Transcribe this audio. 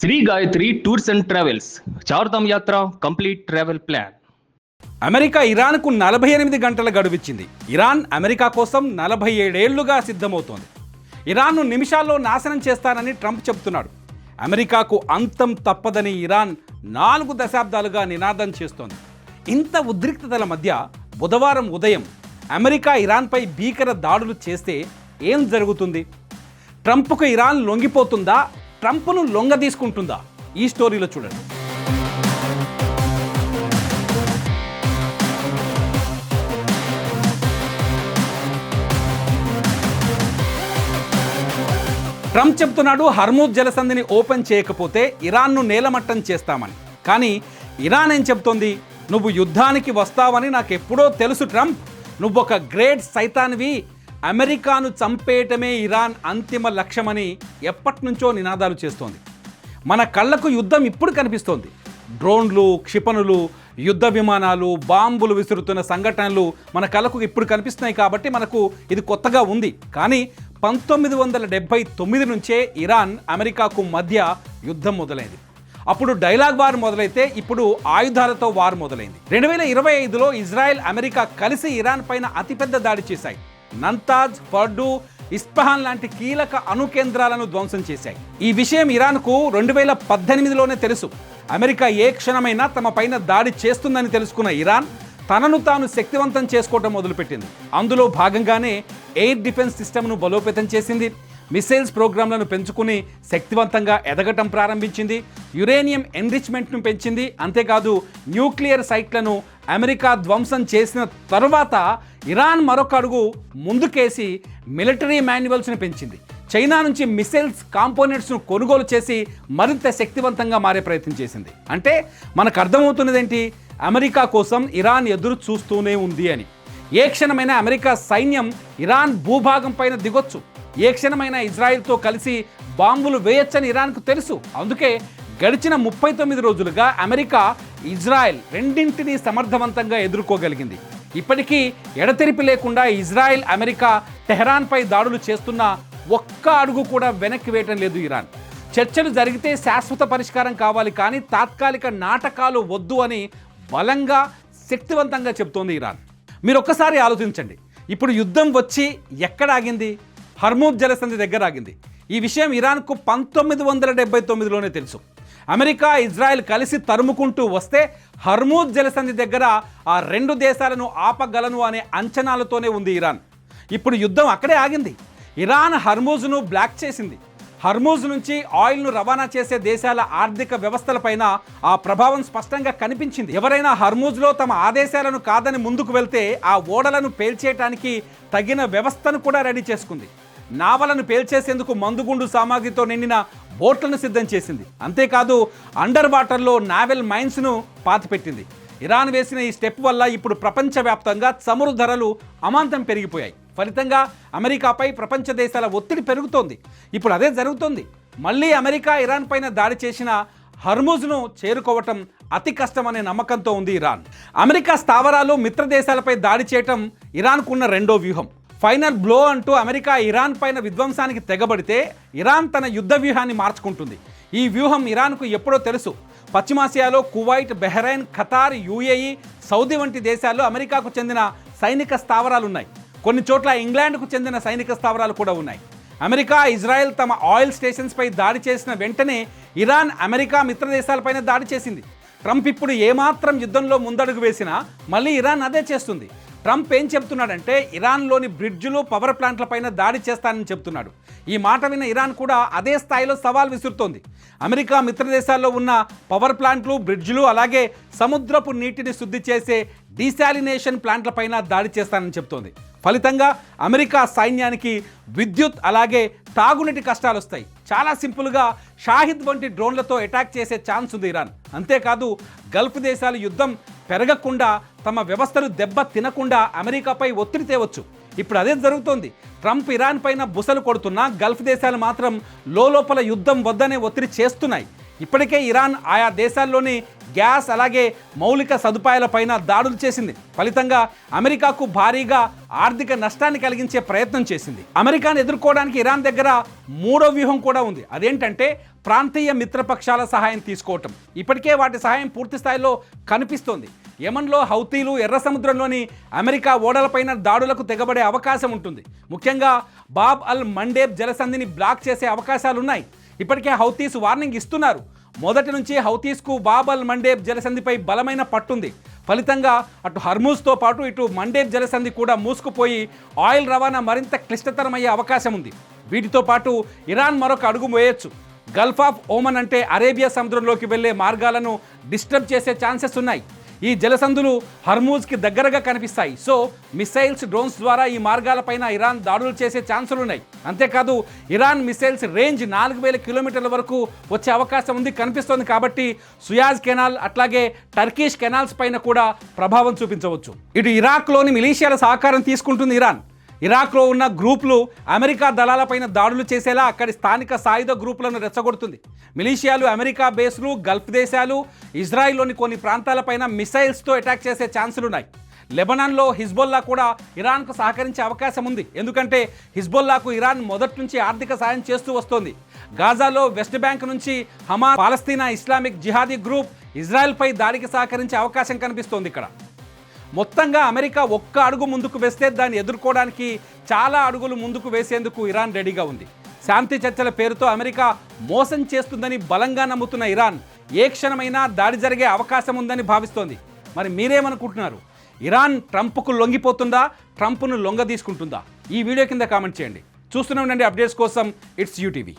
Shri Gayatri tours and travels Char Dham yatra complete travel plan. America ఇరాన్కు 48 గంటల గడువిచ్చింది. Iran America కోసం 47 ఏళ్లుగా సిద్ధమవుతోంది. ఇరాన్ను నిమిషాల్లో నాశనం చేస్తానని ట్రంప్ చెబుతున్నాడు. అమెరికాకు అంతం తప్పదని ఇరాన్ 4 దశాబ్దాలుగా నినాదం చేస్తోంది. ఇంత ఉద్రిక్తతల మధ్య బుధవారం ఉదయం అమెరికా ఇరాన్పై భీకర దాడులు చేస్తే ఏం జరుగుతుంది? ట్రంప్కు ఇరాన్ లొంగిపోతుందా? ట్రంప్ను లొంగ తీసుకుంటుందా? ఈ స్టోరీలో చూడండి. ట్రంప్ చెప్తున్నాడు హర్మూజ్ జలసంధిని ఓపెన్ చేయకపోతే ఇరాన్ను నేలమట్టం చేస్తామని. కానీ ఇరాన్ ఏం చెప్తోంది? నువ్వు యుద్ధానికి వస్తావని నాకు ఎప్పుడో తెలుసు ట్రంప్, నువ్వొక గ్రేట్ సైతాన్వి, అమెరికాను చంపేయటమే ఇరాన్ అంతిమ లక్ష్యమని ఎప్పటి నుంచో నినాదాలు చేస్తోంది. మన కళ్ళకు యుద్ధం ఇప్పుడు కనిపిస్తోంది. డ్రోన్లు, క్షిపణులు, యుద్ధ విమానాలు, బాంబులు విసురుతున్న సంఘటనలు మన కళ్ళకు ఇప్పుడు కనిపిస్తున్నాయి కాబట్టి మనకు ఇది కొత్తగా ఉంది. కానీ 1979 నుంచే ఇరాన్ అమెరికాకు మధ్య యుద్ధం మొదలైంది. అప్పుడు డైలాగ్ వార్ మొదలైతే ఇప్పుడు ఆయుధాలతో వార్ మొదలైంది. 2025లో ఇజ్రాయెల్, అమెరికా కలిసి ఇరాన్ పైన అతిపెద్ద దాడి చేశాయి. నంతాజ్, ఫర్డు, ఇస్ఫహాన్ లాంటి కీలక అణు కేంద్రాలను ధ్వంసం చేశాయి. ఈ విషయం ఇరాన్కు 2018లోనే తెలుసు. అమెరికా ఏ క్షణమైనా తమ పైన దాడి చేస్తుందని తెలుసుకున్న ఇరాన్ తనను తాను శక్తివంతం చేసుకోవటం మొదలుపెట్టింది. అందులో భాగంగానే ఎయిర్ డిఫెన్స్ సిస్టమ్ను బలోపేతం చేసింది. మిసైల్స్ ప్రోగ్రాంలను పెంచుకుని శక్తివంతంగా ఎదగటం ప్రారంభించింది. యురేనియం ఎన్రిచ్మెంట్ను పెంచింది. అంతేకాదు న్యూక్లియర్ సైట్లను అమెరికా ధ్వంసం చేసిన తరువాత ఇరాన్ మరొక అడుగు ముందుకేసి మిలిటరీ మాన్యువల్స్ను పెంచింది. చైనా నుంచి మిసైల్స్ కాంపోనెంట్స్ను కొనుగోలు చేసి మరింత శక్తివంతంగా మారే ప్రయత్నం చేసింది. అంటే మనకు అర్థమవుతున్నదేంటి? అమెరికా కోసం ఇరాన్ ఎదురు చూస్తూనే ఉంది అని. ఏ క్షణమైనా అమెరికా సైన్యం ఇరాన్ భూభాగం పైన దిగొచ్చు. ఏ క్షణమైనా ఇజ్రాయెల్తో కలిసి బాంబులు వేయొచ్చని ఇరాన్కు తెలుసు. అందుకే గడిచిన 39 రోజులుగా అమెరికా, ఇజ్రాయెల్ రెండింటినీ సమర్థవంతంగా ఎదుర్కోగలిగింది. ఇప్పటికీ ఎడతెరిపి లేకుండా ఇజ్రాయెల్, అమెరికా టెహరాన్పై దాడులు చేస్తున్న ఒక్క అడుగు కూడా వెనక్కి వేయటం లేదు ఇరాన్. చర్చలు జరిగితే శాశ్వత పరిష్కారం కావాలి, కానీ తాత్కాలిక నాటకాలు వద్దు అని బలంగా, శక్తివంతంగా చెప్తోంది ఇరాన్. మీరు ఒక్కసారి ఆలోచించండి. ఇప్పుడు యుద్ధం వచ్చి ఎక్కడ ఆగింది? హర్మూజ్ జలసంధి దగ్గర ఆగింది. ఈ విషయం ఇరాన్కు 1979లోనే తెలుసు. అమెరికా, ఇజ్రాయెల్ కలిసి తరుముకుంటూ వస్తే హర్మూజ్ జలసంధి దగ్గర ఆ 2 దేశాలను ఆపగలను అనే అంచనాలతోనే ఉంది ఇరాన్. ఇప్పుడు యుద్ధం అక్కడే ఆగింది. ఇరాన్ హర్మూజ్ను బ్లాక్ చేసింది. హర్మూజ్ నుంచి ఆయిల్ను రవాణా చేసే దేశాల ఆర్థిక వ్యవస్థలపైన ఆ ప్రభావం స్పష్టంగా కనిపించింది. ఎవరైనా హర్మూజ్లో తమ ఆదేశాలను కాదని ముందుకు వెళ్తే ఆ ఓడలను పేల్చేయటానికి తగిన వ్యవస్థను కూడా రెడీ చేసుకుంది. నావలను పేల్చేసేందుకు మందుగుండు సామాగ్రితో నిండిన బోట్లను సిద్ధం చేసింది. అంతేకాదు అండర్ వాటర్లో నావెల్ మైన్స్ను పాతిపెట్టింది. ఇరాన్ వేసిన ఈ స్టెప్ వల్ల ఇప్పుడు ప్రపంచవ్యాప్తంగా చమురు ధరలు అమాంతం పెరిగిపోయాయి. ఫలితంగా అమెరికాపై ప్రపంచ దేశాల ఒత్తిడి పెరుగుతోంది. ఇప్పుడు అదే జరుగుతోంది. మళ్ళీ అమెరికా ఇరాన్ పైన దాడి చేసిన హర్మూజ్ను చేరుకోవటం అతి కష్టమనే నమ్మకంతో ఉంది ఇరాన్. అమెరికా స్థావరాలు, మిత్ర దేశాలపై దాడి చేయటం ఇరాన్కున్న రెండో వ్యూహం. ఫైనల్ బ్లో అంటూ అమెరికా ఇరాన్ పైన విధ్వంసానికి తెగబడితే ఇరాన్ తన యుద్ధ వ్యూహాన్ని మార్చుకుంటుంది. ఈ వ్యూహం ఇరాన్కు ఎప్పుడో తెలుసు. పశ్చిమాసియాలో Kuwait, Bahrain, Qatar, UAE, Saudi వంటి దేశాల్లో అమెరికాకు చెందిన సైనిక స్థావరాలు ఉన్నాయి. కొన్ని చోట్ల ఇంగ్లాండ్కు చెందిన సైనిక స్థావరాలు కూడా ఉన్నాయి. అమెరికా, ఇజ్రాయెల్ తమ ఆయిల్ స్టేషన్స్పై దాడి చేసిన వెంటనే ఇరాన్ అమెరికా మిత్ర దేశాలపైన దాడి చేసింది. ట్రంప్ ఇప్పుడు ఏమాత్రం యుద్ధంలో ముందడుగు వేసినా మళ్ళీ ఇరాన్ అదే చేస్తుంది. ట్రంప్ ఏం చెప్తున్నాడంటే ఇరాన్లోని బ్రిడ్జులు, పవర్ ప్లాంట్లపైన దాడి చేస్తానని చెప్తున్నాడు. ఈ మాట విన్న ఇరాన్ కూడా అదే స్థాయిలో సవాల్ విసురుతోంది. అమెరికా మిత్ర దేశాల్లో ఉన్న పవర్ ప్లాంట్లు, బ్రిడ్జులు, అలాగే సముద్రపు నీటిని శుద్ధి చేసే డీశాలినేషన్ ప్లాంట్లపైన దాడి చేస్తానని చెప్తోంది. ఫలితంగా అమెరికా సైన్యానికి విద్యుత్, అలాగే తాగునీటి కష్టాలు వస్తాయి. చాలా సింపుల్గా షాహిద్ వంటి డ్రోన్లతో అటాక్ చేసే ఛాన్స్ ఉంది ఇరాన్. అంతేకాదు గల్ఫ్ దేశాలు యుద్ధం పెరగకుండా, తమ వ్యవస్థలు దెబ్బ తినకుండా అమెరికాపై ఒత్తిడి తేవచ్చు. ఇప్పుడు అదే జరుగుతోంది. ట్రంప్ ఇరాన్ పైన బుసలు కొడుతున్నా గల్ఫ్ దేశాలు మాత్రం లోపల యుద్ధం వద్దనే ఒత్తిడి చేస్తున్నాయి. ఇప్పటికే ఇరాన్ ఆయా దేశాల్లోని గ్యాస్ అలాగే మౌలిక సదుపాయాలపైన దాడులు చేసింది. ఫలితంగా అమెరికాకు భారీగా ఆర్థిక నష్టాన్ని కలిగించే ప్రయత్నం చేసింది. అమెరికాను ఎదుర్కోవడానికి ఇరాన్ దగ్గర మూడో వ్యూహం కూడా ఉంది. అదేంటంటే ప్రాంతీయ మిత్రపక్షాల సహాయం తీసుకోవటం. ఇప్పటికే వాటి సహాయం పూర్తి స్థాయిలో కనిపిస్తోంది. యెమెన్లో హౌతీలు ఎర్ర సముద్రంలోని అమెరికా ఓడలపైన దాడులకు తెగబడే అవకాశం ఉంటుంది. ముఖ్యంగా బాబ్ అల్ మండేబ్ జలసంధిని బ్లాక్ చేసే అవకాశాలున్నాయి. ఇప్పటికే హౌతీస్ వార్నింగ్ ఇస్తున్నారు. మొదటి నుంచి హౌతీస్కు బాబ్ అల్ మండేబ్ జలసంధిపై బలమైన పట్టుంది. ఫలితంగా అటు హర్మూజ్తో పాటు ఇటు మండేబ్ జలసంధి కూడా మూసుకుపోయి ఆయిల్ రవాణా మరింత క్లిష్టతరమయ్యే అవకాశం ఉంది. వీటితో పాటు ఇరాన్ మరొక అడుగు వేయొచ్చు. గల్ఫ్ ఆఫ్ ఓమన్ అంటే అరేబియా సముద్రంలోకి వెళ్లే మార్గాలను డిస్టర్బ్ చేసే ఛాన్సెస్ ఉన్నాయి. ఈ జలసంధులు హర్మూజ్కి దగ్గరగా కనిపిస్తాయి. సో మిసైల్స్, డ్రోన్స్ ద్వారా ఈ మార్గాలపైన ఇరాన్ దాడులు చేసే ఛాన్సులు ఉన్నాయి. అంతేకాదు ఇరాన్ మిసైల్స్ రేంజ్ 4000 కిలోమీటర్ల వరకు వచ్చే అవకాశం ఉంది కనిపిస్తోంది. కాబట్టి సుయాజ్ కెనాల్ అట్లాగే టర్కిష్ కెనాల్స్ పైన కూడా ప్రభావం చూపించవచ్చు. ఇటు ఇరాక్లోని మిలీషియాల సహకారం తీసుకుంటుంది ఇరాన్. ఇరాక్లో ఉన్న గ్రూపులు అమెరికా దళాలపైన దాడులు చేసేలా అక్కడి స్థానిక సాయుధ గ్రూపులను రెచ్చగొడుతుంది. మిలీషియాలు అమెరికా బేస్లు, గల్ఫ్ దేశాలు, ఇజ్రాయిల్లోని కొన్ని ప్రాంతాలపైన మిసైల్స్తో అటాక్ చేసే ఛాన్సులున్నాయి. లెబనాన్లో హిజ్బొల్లా కూడా ఇరాన్కు సహకరించే అవకాశం ఉంది. ఎందుకంటే హిజ్బొల్లాకు ఇరాన్ మొదటి నుంచి ఆర్థిక సాయం చేస్తూ వస్తోంది. గాజాలో వెస్ట్ బ్యాంక్ నుంచి హమాస్, పాలస్తీనా ఇస్లామిక్ జిహాదీ గ్రూప్ ఇజ్రాయెల్పై దాడికి సహకరించే అవకాశం కనిపిస్తోంది. ఇక్కడ మొత్తంగా అమెరికా ఒక్క అడుగు ముందుకు వేస్తే దాన్ని ఎదుర్కోవడానికి చాలా అడుగులు ముందుకు వేసేందుకు ఇరాన్ రెడీగా ఉంది. శాంతి చర్చల పేరుతో అమెరికా మోసం చేస్తుందని బలంగా నమ్ముతున్న ఇరాన్ ఏ క్షణమైనా దాడి జరిగే అవకాశం ఉందని భావిస్తోంది. మరి మీరేమనుకుంటున్నారు? ఇరాన్ ట్రంప్కు లొంగిపోతుందా, ట్రంప్ను లొంగ తీసుకుంటుందా? ఈ వీడియో కింద కామెంట్ చేయండి. చూస్తూనే ఉండండి అప్డేట్స్ కోసం. It's UTV.